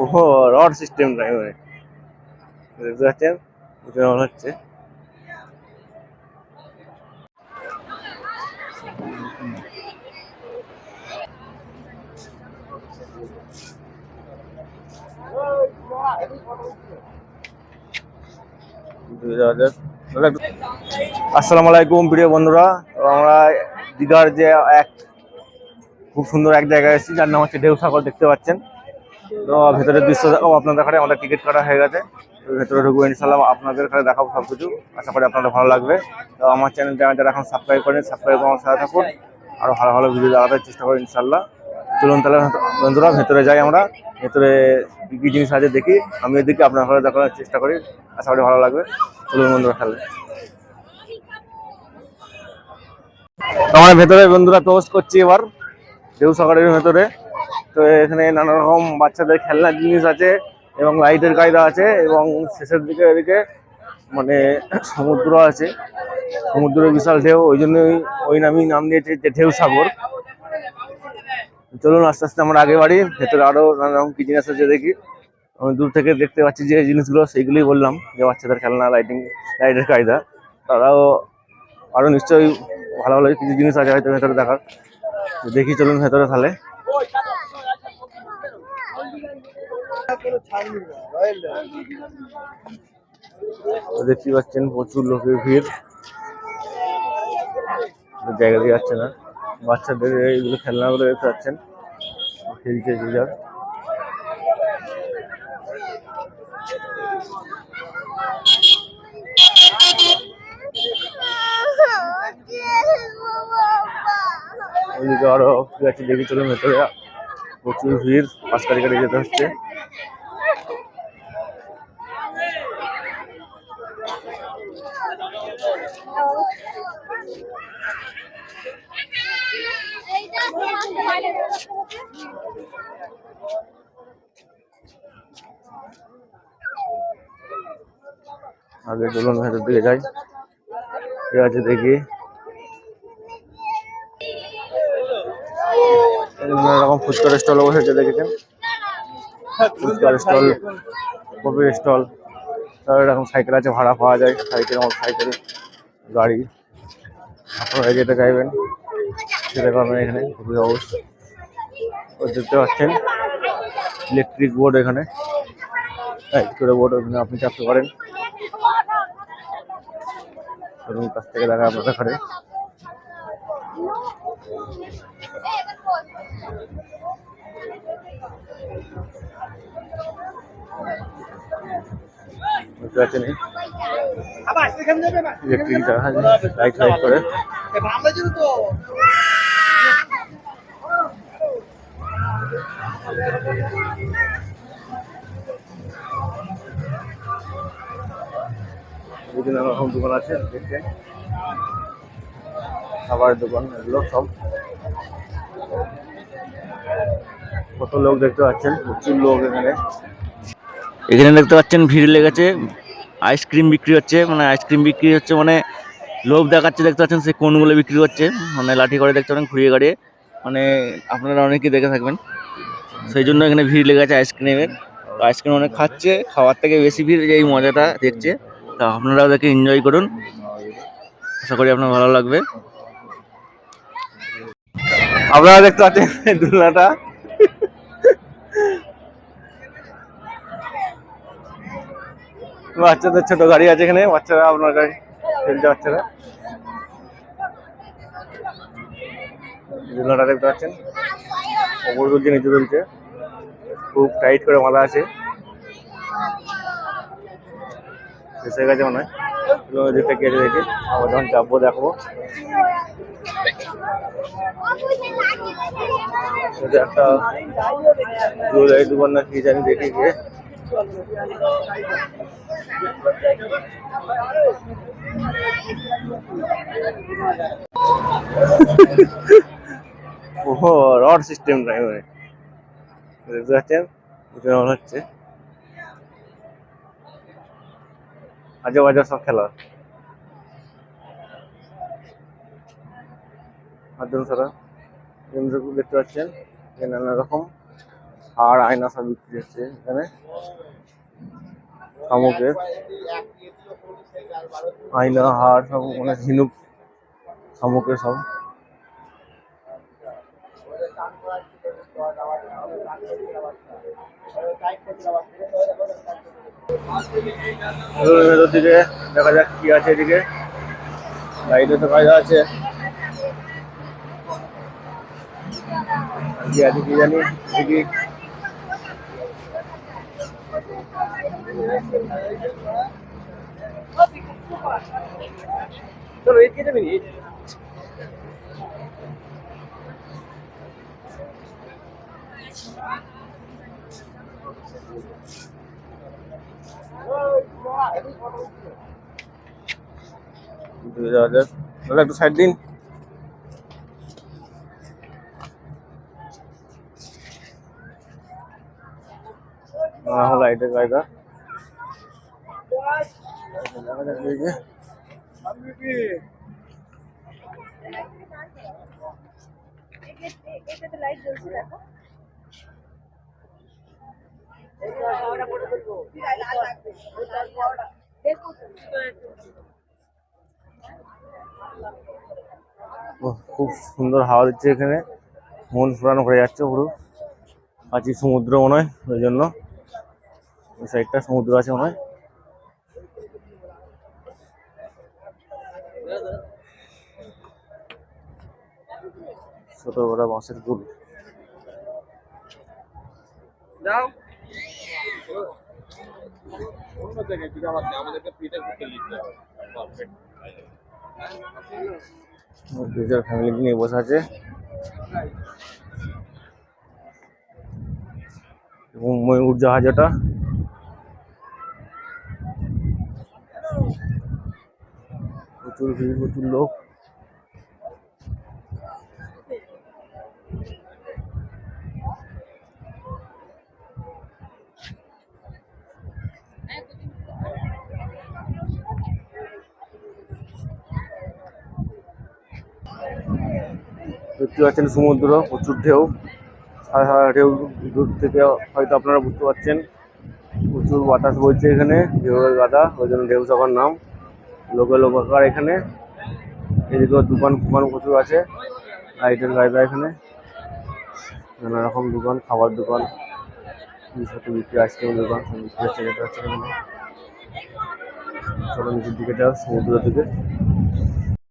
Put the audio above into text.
ওহো, rod system driver দেখতে পাচ্ছেন, এটা মনে হচ্ছে। আসসালামু আলাইকুম প্রিয় বন্ধুরা। তো আমরা দীঘার যে এক খুব সুন্দর এক জায়গায় এসেছি, যার নাম হচ্ছে ঢেউসাগর, দেখতে পাচ্ছেন। তো ভেতরের দৃশ্য দেখাবো আপনাদের এখানে। আমাদের টিকিট কাটা হয়ে গেছে, তো ভেতরে ঢুকবো ইনশাল্লাহ, আপনাদের এখানে দেখাবো সব কিছু। আশা করি আপনাদের ভালো লাগবে। তো আমার চ্যানেলটা যারা এখন সাবস্ক্রাইব করেন, সাবস্ক্রাইব করে আমার সাথে থাকুন, আরও ভালো ভালো ভিডিও দেখাতে চেষ্টা করি ইনশাল্লাহ। চলুন তাহলে বন্ধুরা ভেতরে যাই আমরা। ভেতরে কী কী জিনিস আছে দেখি, আমি এদিকে আপনার ঘরে দেখানোর চেষ্টা করি, আশা করি ভালো লাগবে। চলুন বন্ধুরা তাহলে। আমার ভেতরে বন্ধুরা প্রবেশ করছি এবার ঢেউসাগরের ভেতরে। তো এখানে নানা রকম বাচ্চাদের খেলনার জিনিস আছে এবং লাইটের কায়দা আছে, এবং শেষের দিকে এদিকে মানে সমুদ্র আছে, সমুদ্রের বিশাল ঢেউ, ওই জন্যই ওই নাম দিয়েছে যে ঢেউসাগর। চলুন আস্তে আস্তে আমরা আগে বাড়ি। ভেতরে আরো নানা রকম কি জিনিস আছে দেখি। আমি দূর থেকে দেখতে পাচ্ছি যে জিনিসগুলো, সেইগুলোই বললাম যে বাচ্চাদের খেলনা, লাইটের কায়দা। তারাও আরো নিশ্চয়ই ভালো ভালো কিছু জিনিস আছে হয়তো ভেতরে দেখার। দেখি চলুন ভেতরে তাহলে। দেখতে পাচ্ছেন প্রচুর লোকের ভিড়, জায়গা দিয়ে যাচ্ছে না। বাচ্চাদের এইগুলো খেলনাগুলো দেখতে পাচ্ছেন, খেলছে যে যার। ওইদিকে আরো কি আছে দেখি চলুন ভেতরে। প্রচুর ভিড়, পাঁচ কাটি কাটি যেতে হচ্ছে। আগে চলুন ভেতর দিকে যাই, ঠিক আছে দেখি। নানা রকম ফুচকার স্টল বসেছে দেখেছেন, ফুচকার স্টল, কফির স্টল, তার এরকম সাইকেল আছে, ভাড়া পাওয়া যায়, সাইকেল, আমার সাইকেল, গাড়ি, আপনারা যেটা চাইবেন সেটা পাবেন এখানে। খুবই হাউস দেখতে পাচ্ছেন, ইলেকট্রিক বোর্ড এখানে, করে বোর্ড, ওখানে আপনি চাপতে পারেন। কাছ থেকে দেখা আপনাদের ঘরে। বুঝতে পারছেন, ইলেকট্রিক লাইট লাইট করে। বিভিন্ন রকম দোকান আছে দেখছেন, খাবারের দোকান, এগুলো সব। কত লোক দেখতে পাচ্ছেন, প্রচুর লোক এখানে। এখানে দেখতে পাচ্ছেন ভিড় লেগেছে, আইসক্রিম বিক্রি হচ্ছে, মানে লোভ দেখাচ্ছে, দেখতে পাচ্ছেন সে কোনগুলো বিক্রি করছে, মানে লাঠি করে দেখতে পাচ্ছেন, ঘুরিয়ে গাড়িয়ে, মানে আপনারা অনেকেই দেখে থাকবেন। সেই জন্য এখানে ভিড় লেগে আছে আইসক্রিমের। আইসক্রিম অনেক খাচ্ছে, খাওয়ার থেকে বেশি ভিড়, এই মজাটা দেখছে। তা আপনারাও দেখে এনজয় করুন, আশা করি আপনার ভালো লাগবে। আপনারা দেখতে পাচ্ছেন দোলনাটা, বাচ্চাদের ছোট গাড়ি আছে এখানে, বাচ্চারা আপনার গাড়ি খেলছে, বাচ্চারা দোলনাটা দেখতে পাচ্ছেন, ওপর তুলছে নিচে তুলছে, খুব টাইট করে বাঁধা আছে। শেষ হয়ে গেছে মনে হয়, যেটা কেটে দেখে আমরা যখন চাপবো দেখবো। একটা জুয়েলারি দোকান না কি জানি, দেখি গিয়ে। ওহো, রড সিস্টেম ড্রাইভার দেখতে পাচ্ছেন, এটা মনে হচ্ছে আজব আজব সব খেলা। মাধ্যম ছাড়া দেখতে পাচ্ছেন নানা রকম হাড় আয়না সব বিক্রি হচ্ছে এখানে। শামুকের আয়না হাড় সব মানে ঝিনুক শামুকের সব। ভেতর দিকে দেখা যাক কি আছে এদিকে। লাইটে তো কাজ আছে, কি আছে কি জানি দেখি। চলো এদিকে যাবি। একটু সাইড দিন। লাইটের কায়দা খুব সুন্দর হাওয়া দিচ্ছে এখানে, মন ফুরানো হয়ে যাচ্ছে পুরো। আছি সমুদ্র মনে হয়, ওই জন্য ওই সাইডটা সমুদ্র আছে মনে হয়। ছোট বড় বাঁশের গুল। দুজন ফ্যামিলি নিয়ে বসে আছে এবং ময়ূর জাহাজ এটা। প্রচুর ভিড়, প্রচুর লোক। দেখতে পাচ্ছেন সমুদ্র, প্রচুর ঢেউ, সারা সারা ঢেউ। দূর থেকে হয়তো আপনারা বুঝতে পারছেন, প্রচুর বাতাস বইছে এখানে, ঢেউয়ের গাদা, ওই জন্য ঢেউ সাগর নাম। লোকে লোকাকার এখানে। এদিকেও দোকান ফোকান প্রচুর আছে, লাইটের গায়দা এখানে। নানা রকম দোকান, খাবার দোকান, সাথে বিক্রি, আইসক্রিমের দোকান সব বিক্রি হচ্ছে। যেটা হচ্ছে এখানে। চলো নিচের দিকে যাও সমুদ্র দিকে।